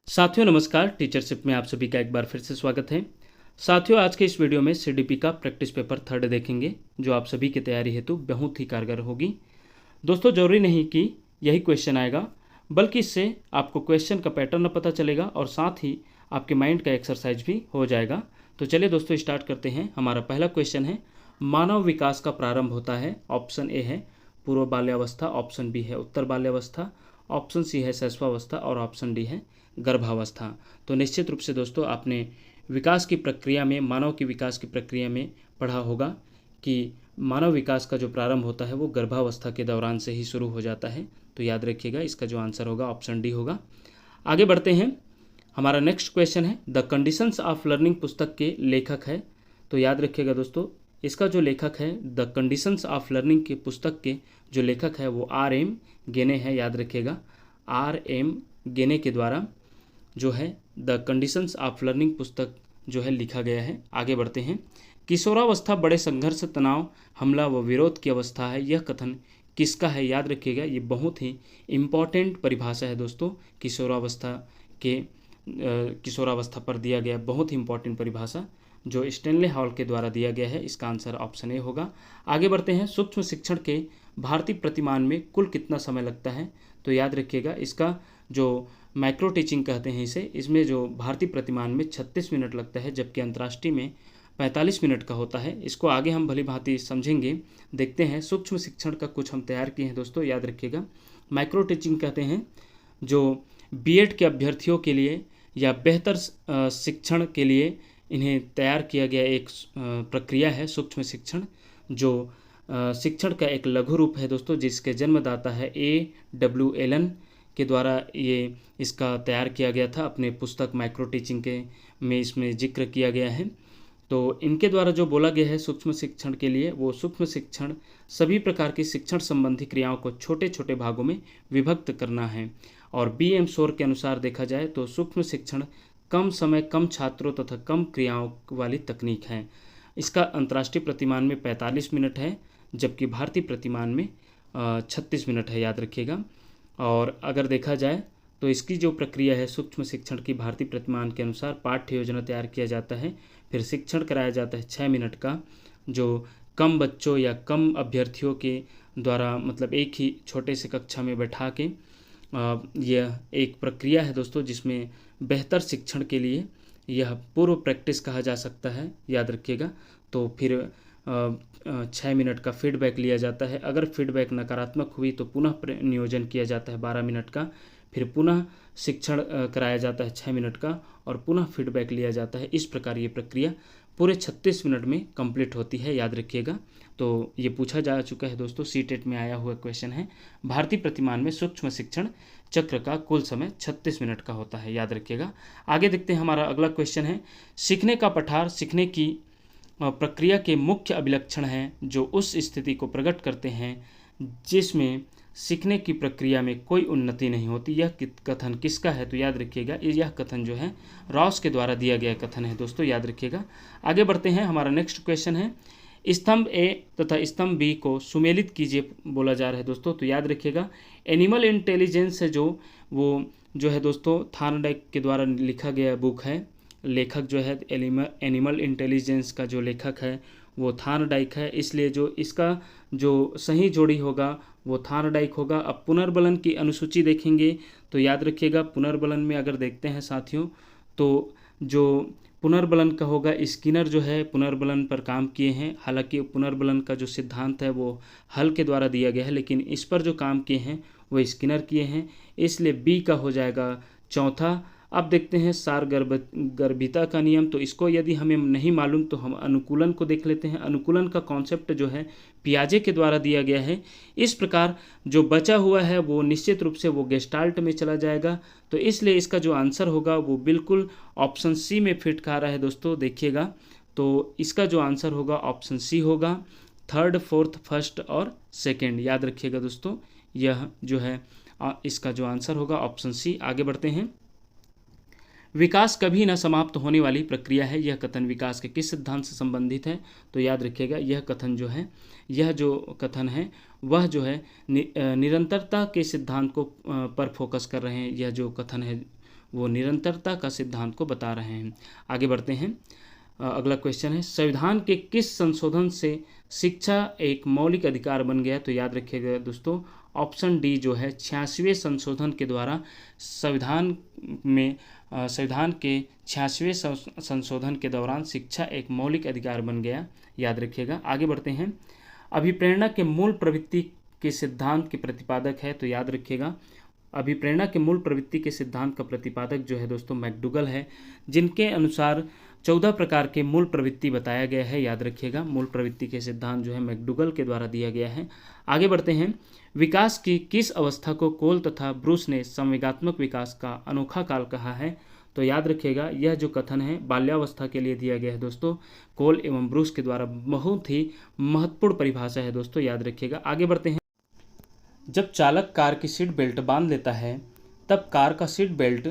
साथियों नमस्कार। टीचरशिप में आप सभी का एक बार फिर से स्वागत है। साथियों आज के इस वीडियो में सीडीपी का प्रैक्टिस पेपर 3 देखेंगे जो आप सभी की तैयारी हेतु बहुत ही कारगर होगी। दोस्तों ज़रूरी नहीं कि यही क्वेश्चन आएगा, बल्कि इससे आपको क्वेश्चन का पैटर्न पता चलेगा और साथ ही आपके माइंड का एक्सरसाइज भी हो जाएगा। तो चलिए दोस्तों स्टार्ट करते हैं। हमारा पहला क्वेश्चन है, मानव विकास का प्रारंभ होता है। ऑप्शन ए है पूर्व बाल्यावस्था, ऑप्शन बी है उत्तर बाल्यावस्था, ऑप्शन सी है शैशवावस्था और ऑप्शन डी है गर्भावस्था। तो निश्चित रूप से दोस्तों आपने विकास की प्रक्रिया में, मानव की विकास की प्रक्रिया में पढ़ा होगा कि मानव विकास का जो प्रारंभ होता है वो गर्भावस्था के दौरान से ही शुरू हो जाता है। तो याद रखिएगा इसका जो आंसर होगा ऑप्शन डी होगा। आगे बढ़ते हैं। हमारा नेक्स्ट क्वेश्चन है, द कंडीशंस ऑफ लर्निंग पुस्तक के लेखक है। तो याद रखिएगा दोस्तों इसका जो लेखक है, द कंडीशंस ऑफ लर्निंग के पुस्तक के जो लेखक है वो R.M. गेने है। याद रखिएगा R.M. गेने के द्वारा जो है द कंडीशंस ऑफ लर्निंग पुस्तक जो है लिखा गया है। आगे बढ़ते हैं। किशोरावस्था बड़े संघर्ष, तनाव, हमला व विरोध की अवस्था है। यह कथन किसका है? याद रखिएगा ये बहुत ही इम्पॉर्टेंट परिभाषा है दोस्तों। किशोरावस्था पर दिया गया बहुत ही इम्पॉर्टेंट परिभाषा जो स्टैनले हॉल के द्वारा दिया गया है। इसका आंसर ऑप्शन ए होगा। आगे बढ़ते हैं। सूक्ष्म शिक्षण के भारतीय प्रतिमान में कुल कितना समय लगता है? तो याद रखिएगा इसका जो माइक्रो टीचिंग कहते हैं इसे, इसमें जो भारतीय प्रतिमान में 36 मिनट लगता है, जबकि अंतर्राष्ट्रीय में 45 मिनट का होता है। इसको आगे हम भली भांति समझेंगे। देखते हैं सूक्ष्म शिक्षण का कुछ हम तैयार किए हैं दोस्तों। याद रखिएगा माइक्रो टीचिंग कहते हैं जो बीएड के अभ्यर्थियों के लिए या बेहतर शिक्षण के लिए इन्हें तैयार किया गया एक प्रक्रिया है सूक्ष्म शिक्षण, जो शिक्षण का एक लघु रूप है दोस्तों, जिसके जन्मदाता है A.W. एलन के द्वारा ये इसका तैयार किया गया था। अपने पुस्तक माइक्रो टीचिंग के में इसमें जिक्र किया गया है। तो इनके द्वारा जो बोला गया है सूक्ष्म शिक्षण के लिए, वो सूक्ष्म शिक्षण सभी प्रकार की शिक्षण संबंधी क्रियाओं को छोटे छोटे भागों में विभक्त करना है। और B.M. शोर के अनुसार देखा जाए तो सूक्ष्म शिक्षण कम समय, कम छात्रों तथा कम क्रियाओं वाली तकनीक है। इसका अंतर्राष्ट्रीय प्रतिमान में 45 मिनट है, जबकि भारतीय प्रतिमान में 36 मिनट है। याद रखिएगा। और अगर देखा जाए तो इसकी जो प्रक्रिया है सूक्ष्म शिक्षण की, भारतीय प्रतिमान के अनुसार पाठ्य योजना तैयार किया जाता है, फिर शिक्षण कराया जाता है 6 मिनट का, जो कम बच्चों या कम अभ्यर्थियों के द्वारा मतलब एक ही छोटे से कक्षा में बैठा के यह एक प्रक्रिया है दोस्तों, जिसमें बेहतर शिक्षण के लिए यह पूर्व प्रैक्टिस कहा जा सकता है। याद रखिएगा। तो फिर 6 मिनट का फीडबैक लिया जाता है। अगर फीडबैक नकारात्मक हुई तो पुनः नियोजन किया जाता है 12 मिनट का, फिर पुनः शिक्षण कराया जाता है 6 मिनट का और पुनः फीडबैक लिया जाता है। इस प्रकार ये प्रक्रिया पूरे 36 मिनट में कंप्लीट होती है। याद रखिएगा। तो ये पूछा जा चुका है दोस्तों, सीटेट में आया हुआ क्वेश्चन है। भारतीय प्रतिमान में सूक्ष्म शिक्षण चक्र का कुल समय 36 मिनट का होता है। याद रखिएगा। आगे देखते हैं। हमारा अगला क्वेश्चन है, सीखने का पठार सीखने की प्रक्रिया के मुख्य अभिलक्षण हैं जो उस स्थिति को प्रकट करते हैं जिसमें सीखने की प्रक्रिया में कोई उन्नति नहीं होती। यह कथन किसका है? तो याद रखिएगा यह कथन जो है रॉस के द्वारा दिया गया कथन है दोस्तों। याद रखिएगा। आगे बढ़ते हैं। हमारा नेक्स्ट क्वेश्चन है, स्तंभ ए तथा स्तंभ बी को सुमेलित कीजिए बोला जा रहा है दोस्तों। तो याद रखिएगा एनिमल इंटेलिजेंस है जो है दोस्तों थॉर्नडाइक के द्वारा लिखा गया बुक है। लेखक जो है एनिमल इंटेलिजेंस का जो लेखक है वो थॉर्नडाइक है, इसलिए जो इसका जो सही जोड़ी होगा वो थॉर्नडाइक होगा। अब पुनर्बलन की अनुसूची देखेंगे तो याद रखिएगा पुनर्बलन में अगर देखते हैं साथियों तो जो पुनर्बलन का होगा, स्किनर जो है पुनर्बलन पर काम किए हैं। हालांकि पुनर्बलन का जो सिद्धांत है वो हल के द्वारा दिया गया है, लेकिन इस पर जो काम किए हैं वो स्किनर किए हैं, इसलिए बी का हो जाएगा चौथा। अब देखते हैं सारगर्भिता का नियम। तो इसको यदि हमें नहीं मालूम तो हम अनुकूलन को देख लेते हैं। अनुकूलन का कॉन्सेप्ट जो है पियाजे के द्वारा दिया गया है। इस प्रकार जो बचा हुआ है वो निश्चित रूप से वो गेस्टाल्ट में चला जाएगा। तो इसलिए इसका जो आंसर होगा वो बिल्कुल ऑप्शन सी में फिट खा रहा है दोस्तों। देखिएगा तो इसका जो आंसर होगा ऑप्शन सी होगा, थर्ड, फोर्थ, फर्स्ट और सेकेंड। याद रखिएगा दोस्तों यह जो है इसका जो आंसर होगा ऑप्शन सी। आगे बढ़ते हैं। विकास कभी न समाप्त होने वाली प्रक्रिया है। यह कथन विकास के किस सिद्धांत से संबंधित है? तो याद रखिएगा यह कथन जो है वह जो है निरंतरता के सिद्धांत को पर फोकस कर रहे हैं। यह जो कथन है वो निरंतरता का सिद्धांत को बता रहे हैं। आगे बढ़ते हैं। अगला क्वेश्चन है, संविधान के किस संशोधन से शिक्षा एक मौलिक अधिकार बन गया? तो याद रखिएगा दोस्तों, ऑप्शन डी जो है 86वें संशोधन के द्वारा संविधान के 86वें संशोधन के दौरान शिक्षा एक मौलिक अधिकार बन गया, याद रखिएगा। आगे बढ़ते हैं। अभिप्रेरणा के मूल प्रवृत्ति के सिद्धांत के प्रतिपादक है, तो याद रखिएगा अभिप्रेरणा के मूल प्रवृत्ति के सिद्धांत का प्रतिपादक जो है दोस्तों मैकडूगल है, जिनके अनुसार 14 प्रकार के मूल प्रवृत्ति बताया गया है, याद रखिएगा। मूल प्रवृत्ति के सिद्धांत जो है मैकडूगल के द्वारा दिया गया है। आगे बढ़ते हैं। विकास की किस अवस्था को कोल तथा ब्रूस ने संवेगात्मक विकास का अनोखा काल कहा है? तो याद रखिएगा यह जो कथन है बाल्यावस्था के लिए दिया गया है दोस्तों, कोल एवं ब्रूस के द्वारा। बहुत ही महत्वपूर्ण परिभाषा है दोस्तों, याद रखिएगा। आगे बढ़ते हैं। जब चालक कार की सीट बेल्ट बांध लेता है तब कार का सीट बेल्ट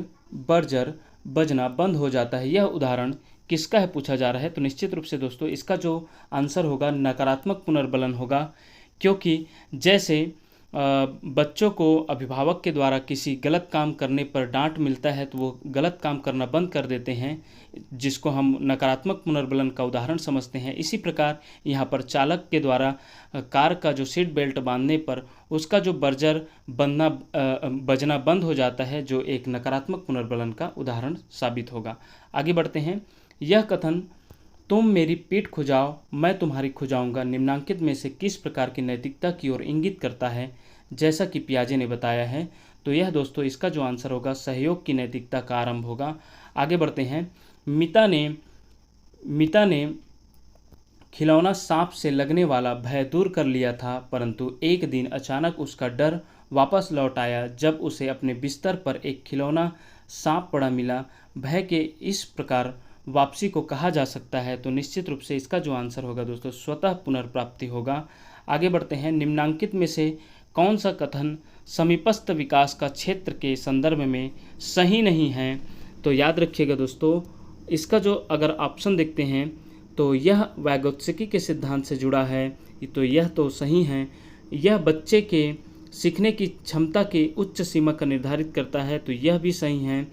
बर्जर बजना बंद हो जाता है, यह उदाहरण किसका है पूछा जा रहा है? तो निश्चित रूप से दोस्तों इसका जो आंसर होगा नकारात्मक पुनर्बलन होगा, क्योंकि जैसे बच्चों को अभिभावक के द्वारा किसी गलत काम करने पर डांट मिलता है तो वो गलत काम करना बंद कर देते हैं, जिसको हम नकारात्मक पुनर्बलन का उदाहरण समझते हैं। इसी प्रकार यहाँ पर चालक के द्वारा कार का जो सीट बेल्ट बांधने पर उसका जो बर्जर बजना बंद हो जाता है, जो एक नकारात्मक पुनर्बलन का उदाहरण साबित होगा। आगे बढ़ते हैं। यह कथन तुम मेरी पीठ खुजाओ मैं तुम्हारी खुजाऊंगा निम्नांकित में से किस प्रकार की नैतिकता की ओर इंगित करता है, जैसा कि पियाजे ने बताया है? तो यह दोस्तों इसका जो आंसर होगा सहयोग की नैतिकता का आरंभ होगा। आगे बढ़ते हैं। मीता ने खिलौना सांप से लगने वाला भय दूर कर लिया था, परंतु एक दिन अचानक उसका डर वापस लौट आया जब उसे अपने बिस्तर पर एक खिलौना सांप पड़ा मिला। भय के इस प्रकार वापसी को कहा जा सकता है, तो निश्चित रूप से इसका जो आंसर होगा दोस्तों स्वतः पुनर्प्राप्ति होगा। आगे बढ़ते हैं। निम्नांकित में से कौन सा कथन समीपस्थ विकास का क्षेत्र के संदर्भ में सही नहीं है? तो याद रखिएगा दोस्तों इसका जो अगर ऑप्शन देखते हैं तो यह वैगोत्स्की के सिद्धांत से जुड़ा है, तो यह तो सही है। यह बच्चे के सीखने की क्षमता की उच्च सीमा का निर्धारित करता है, तो यह भी सही है।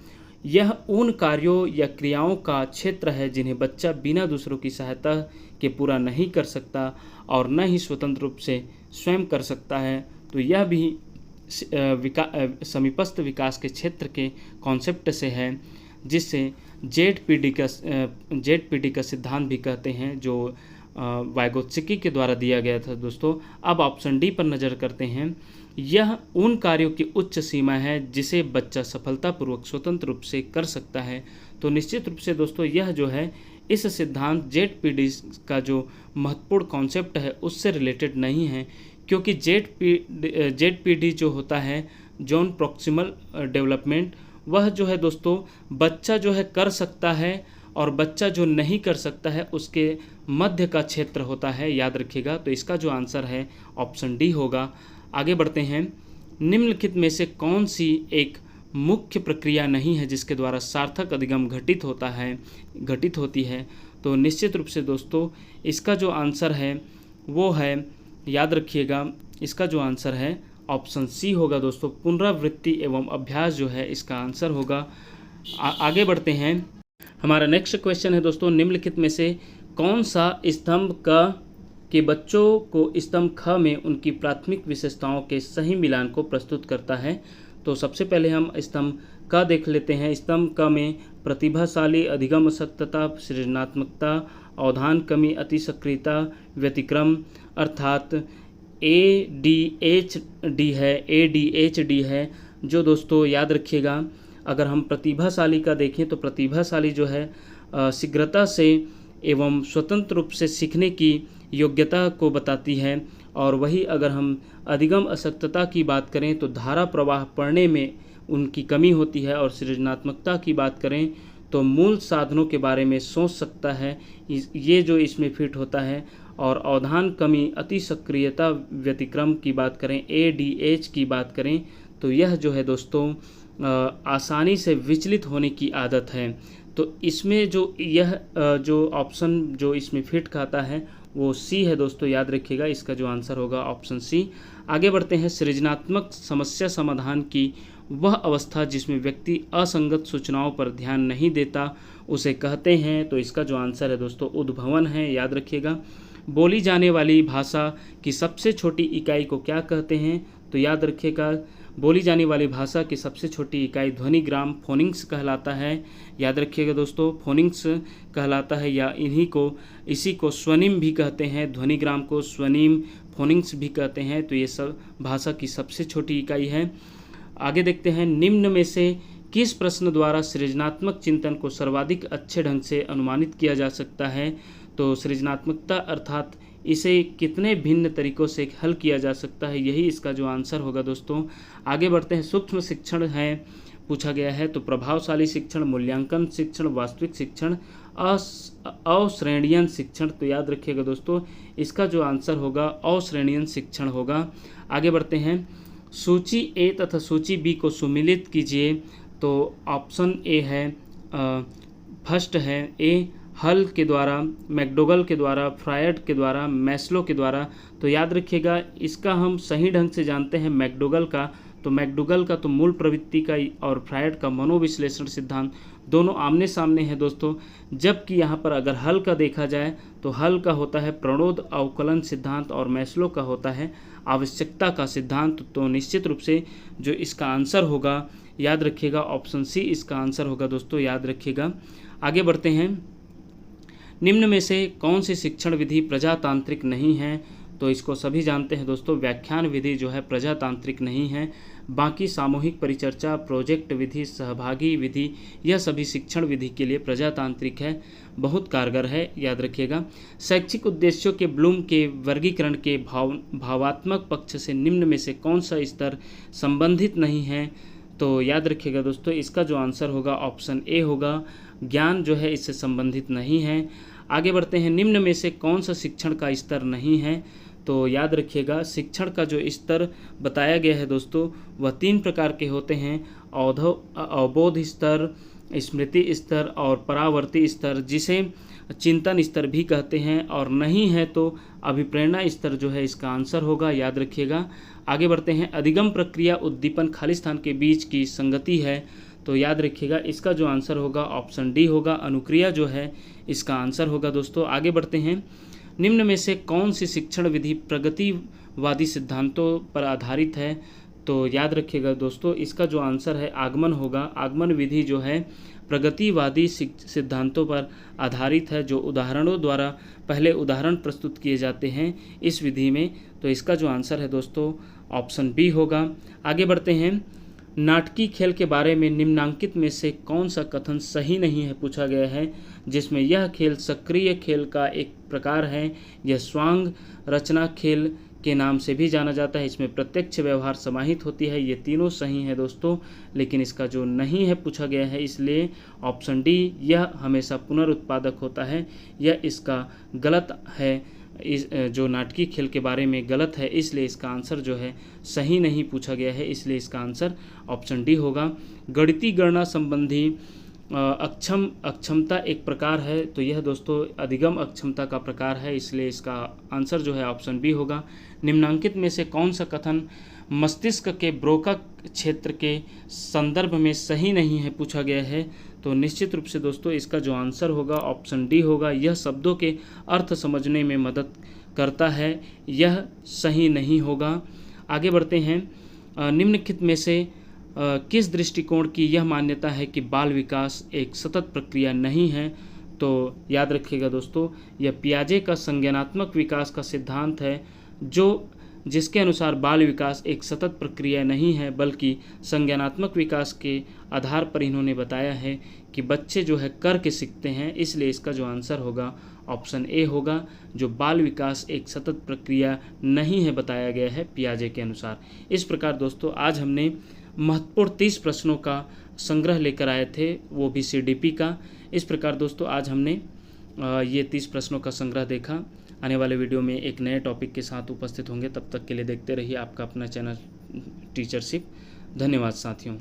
यह उन कार्यों या क्रियाओं का क्षेत्र है जिन्हें बच्चा बिना दूसरों की सहायता के पूरा नहीं कर सकता और न ही स्वतंत्र रूप से स्वयं कर सकता है, तो यह भी समीपस्थ विकास के क्षेत्र के कॉन्सेप्ट से है, जिससे जेड-पीडी का सिद्धांत भी कहते हैं, जो वाइगोत्स्की के द्वारा दिया गया था दोस्तों। अब ऑप्शन डी पर नज़र करते हैं। यह उन कार्यों की उच्च सीमा है जिसे बच्चा सफलतापूर्वक स्वतंत्र रूप से कर सकता है, तो निश्चित रूप से दोस्तों यह जो है इस सिद्धांत जेड-पीडी का जो महत्वपूर्ण कॉन्सेप्ट है उससे रिलेटेड नहीं है, क्योंकि जेड-पीडी जो होता है जॉन प्रॉक्सिमल डेवलपमेंट, वह जो है दोस्तों बच्चा जो है कर सकता है और बच्चा जो नहीं कर सकता है उसके मध्य का क्षेत्र होता है, याद रखिएगा। तो इसका जो आंसर है ऑप्शन डी होगा। आगे बढ़ते हैं। निम्नलिखित में से कौन सी एक मुख्य प्रक्रिया नहीं है जिसके द्वारा सार्थक अधिगम घटित होती है? तो निश्चित रूप से दोस्तों इसका जो आंसर है वो है, याद रखिएगा इसका जो आंसर है ऑप्शन सी होगा दोस्तों, पुनरावृत्ति एवं अभ्यास जो है इसका आंसर होगा। आगे बढ़ते हैं। हमारा नेक्स्ट क्वेश्चन है दोस्तों, निम्नलिखित में से कौन सा स्तंभ क के बच्चों को स्तंभ ख में उनकी प्राथमिक विशेषताओं के सही मिलान को प्रस्तुत करता है? तो सबसे पहले हम स्तंभ क देख लेते हैं। स्तंभ क में प्रतिभाशाली, अधिगम अशक्तता, सृजनात्मकता, अवधान कमी, अति सक्रियता, व्यतिक्रम अर्थात ADHD है, जो दोस्तों याद रखिएगा अगर हम प्रतिभाशाली का देखें तो प्रतिभाशाली जो है शीघ्रता से एवं स्वतंत्र रूप से सीखने की योग्यता को बताती है, और वही अगर हम अधिगम अशक्तता की बात करें तो धारा प्रवाह पढ़ने में उनकी कमी होती है, और सृजनात्मकता की बात करें तो मूल साधनों के बारे में सोच सकता है, ये जो इसमें फिट होता है। और अवधान कमी, अति सक्रियता, व्यतिक्रम की बात करें, ADH की बात करें तो यह जो है दोस्तों आसानी से विचलित होने की आदत है। तो इसमें जो यह जो ऑप्शन जो इसमें फिट खाता है वो सी है दोस्तों, याद रखिएगा इसका जो आंसर होगा ऑप्शन सी। आगे बढ़ते हैं। सृजनात्मक समस्या समाधान की वह अवस्था जिसमें व्यक्ति असंगत सूचनाओं पर ध्यान नहीं देता उसे कहते हैं। तो इसका जो आंसर है दोस्तों उद्भवन है, याद रखिएगा। बोली जाने वाली भाषा की सबसे छोटी इकाई को क्या कहते हैं? तो याद रखिएगा, बोली जाने वाली भाषा की सबसे छोटी इकाई ध्वनिग्राम फोनिंग्स कहलाता है। याद रखिएगा दोस्तों, फोनिंग्स कहलाता है, या इसी को स्वनिम भी कहते हैं। ध्वनिग्राम को स्वनिम, फोनिंग्स भी कहते हैं। तो ये सब भाषा की सबसे छोटी इकाई है। आगे देखते हैं, निम्न में से किस प्रश्न द्वारा सृजनात्मक चिंतन को सर्वाधिक अच्छे ढंग से अनुमानित किया जा सकता है? तो सृजनात्मकता अर्थात इसे कितने भिन्न तरीकों से हल किया जा सकता है, यही इसका जो आंसर होगा दोस्तों। आगे बढ़ते हैं, सूक्ष्म शिक्षण है पूछा गया है। तो प्रभावशाली शिक्षण, मूल्यांकन शिक्षण, वास्तविक शिक्षण, अश्रेणीयन शिक्षण। तो याद रखिएगा दोस्तों, इसका जो आंसर होगा अश्रेणीयन शिक्षण होगा। आगे बढ़ते हैं, सूची ए तथा सूची बी को सुमिलित कीजिए। तो ऑप्शन ए है, फर्स्ट है ए, हल के द्वारा, मैकडोगल के द्वारा, फ्रायड के द्वारा, मैस्लो के द्वारा। तो याद रखिएगा, इसका हम सही ढंग से जानते हैं मैकडोगल का। तो मैकडोगल का तो मूल प्रवृत्ति का और फ्रायड का मनोविश्लेषण सिद्धांत दोनों आमने सामने हैं दोस्तों। जबकि यहाँ पर अगर हल का देखा जाए तो हल का होता है प्रणोद अवकलन सिद्धांत और मैस्लो का होता है आवश्यकता का सिद्धांत। तो निश्चित रूप से जो इसका आंसर होगा, याद रखिएगा, ऑप्शन सी इसका आंसर होगा दोस्तों, याद रखिएगा। आगे बढ़ते हैं, निम्न में से कौन सी शिक्षण विधि प्रजातांत्रिक नहीं है? तो इसको सभी जानते हैं दोस्तों, व्याख्यान विधि जो है प्रजातांत्रिक नहीं है। बाकी सामूहिक परिचर्चा, प्रोजेक्ट विधि, सहभागी विधि, यह सभी शिक्षण विधि के लिए प्रजातांत्रिक है, बहुत कारगर है, याद रखिएगा। शैक्षिक उद्देश्यों के ब्लूम के वर्गीकरण के भावात्मक पक्ष से निम्न में से कौन सा स्तर संबंधित नहीं है? तो याद रखिएगा दोस्तों, इसका जो आंसर होगा ऑप्शन ए होगा, ज्ञान जो है इससे संबंधित नहीं है। आगे बढ़ते हैं, निम्न में से कौन सा शिक्षण का स्तर नहीं है? तो याद रखिएगा, शिक्षण का जो स्तर बताया गया है दोस्तों वह 3 प्रकार के होते हैं, अवबोध स्तर, स्मृति स्तर और परावर्ती स्तर, जिसे चिंतन स्तर भी कहते हैं। और नहीं है तो अभिप्रेरणा स्तर जो है इसका आंसर होगा, याद रखिएगा। आगे बढ़ते हैं, अधिगम प्रक्रिया उद्दीपन खाली स्थान के बीच की संगति है। तो याद रखिएगा, इसका जो आंसर होगा ऑप्शन डी होगा, अनुक्रिया जो है इसका आंसर होगा दोस्तों। आगे बढ़ते हैं, निम्न में से कौन सी शिक्षण विधि प्रगतिवादी सिद्धांतों पर आधारित है? तो याद रखिएगा दोस्तों, इसका जो आंसर है आगमन होगा। आगमन विधि जो है प्रगतिवादी सिद्धांतों पर आधारित है, जो उदाहरणों द्वारा पहले उदाहरण प्रस्तुत किए जाते हैं इस विधि में। तो इसका जो आंसर है दोस्तों ऑप्शन बी होगा। आगे बढ़ते हैं, नाटकीय खेल के बारे में निम्नांकित में से कौन सा कथन सही नहीं है पूछा गया है, जिसमें यह खेल सक्रिय खेल का एक प्रकार है, यह स्वांग रचना खेल के नाम से भी जाना जाता है, इसमें प्रत्यक्ष व्यवहार समाहित होती है। ये तीनों सही है दोस्तों, लेकिन इसका जो नहीं है पूछा गया है, इसलिए ऑप्शन डी, यह हमेशा पुनरुत्पादक होता है, यह इसका गलत है। इस जो नाटकीय खेल के बारे में गलत है, इसलिए इसका आंसर जो है सही नहीं पूछा गया है, इसलिए इसका आंसर ऑप्शन डी होगा। गणितीय गणना संबंधी अक्षमता एक प्रकार है, तो यह दोस्तों अधिगम अक्षमता का प्रकार है, इसलिए इसका आंसर जो है ऑप्शन बी होगा। निम्नांकित में से कौन सा कथन मस्तिष्क के ब्रोका क्षेत्र के संदर्भ में सही नहीं है पूछा गया है? तो निश्चित रूप से दोस्तों इसका जो आंसर होगा ऑप्शन डी होगा, यह शब्दों के अर्थ समझने में मदद करता है, यह सही नहीं होगा। आगे बढ़ते हैं, निम्नलिखित में से किस दृष्टिकोण की यह मान्यता है कि बाल विकास एक सतत प्रक्रिया नहीं है? तो याद रखिएगा दोस्तों, यह पियाजे का संज्ञानात्मक विकास का सिद्धांत है, जिसके अनुसार बाल विकास एक सतत प्रक्रिया नहीं है, बल्कि संज्ञानात्मक विकास के आधार पर इन्होंने बताया है कि बच्चे जो है करके सीखते हैं, इसलिए इसका जो आंसर होगा ऑप्शन ए होगा, जो बाल विकास एक सतत प्रक्रिया नहीं है बताया गया है पियाजे के अनुसार। इस प्रकार दोस्तों आज हमने महत्वपूर्ण 30 प्रश्नों का संग्रह लेकर आए थे, वो भी CDP का। इस प्रकार दोस्तों आज हमने ये 30 प्रश्नों का संग्रह देखा। आने वाले वीडियो में एक नए टॉपिक के साथ उपस्थित होंगे, तब तक के लिए देखते रहिए आपका अपना चैनल टीचरशिप। धन्यवाद साथियों।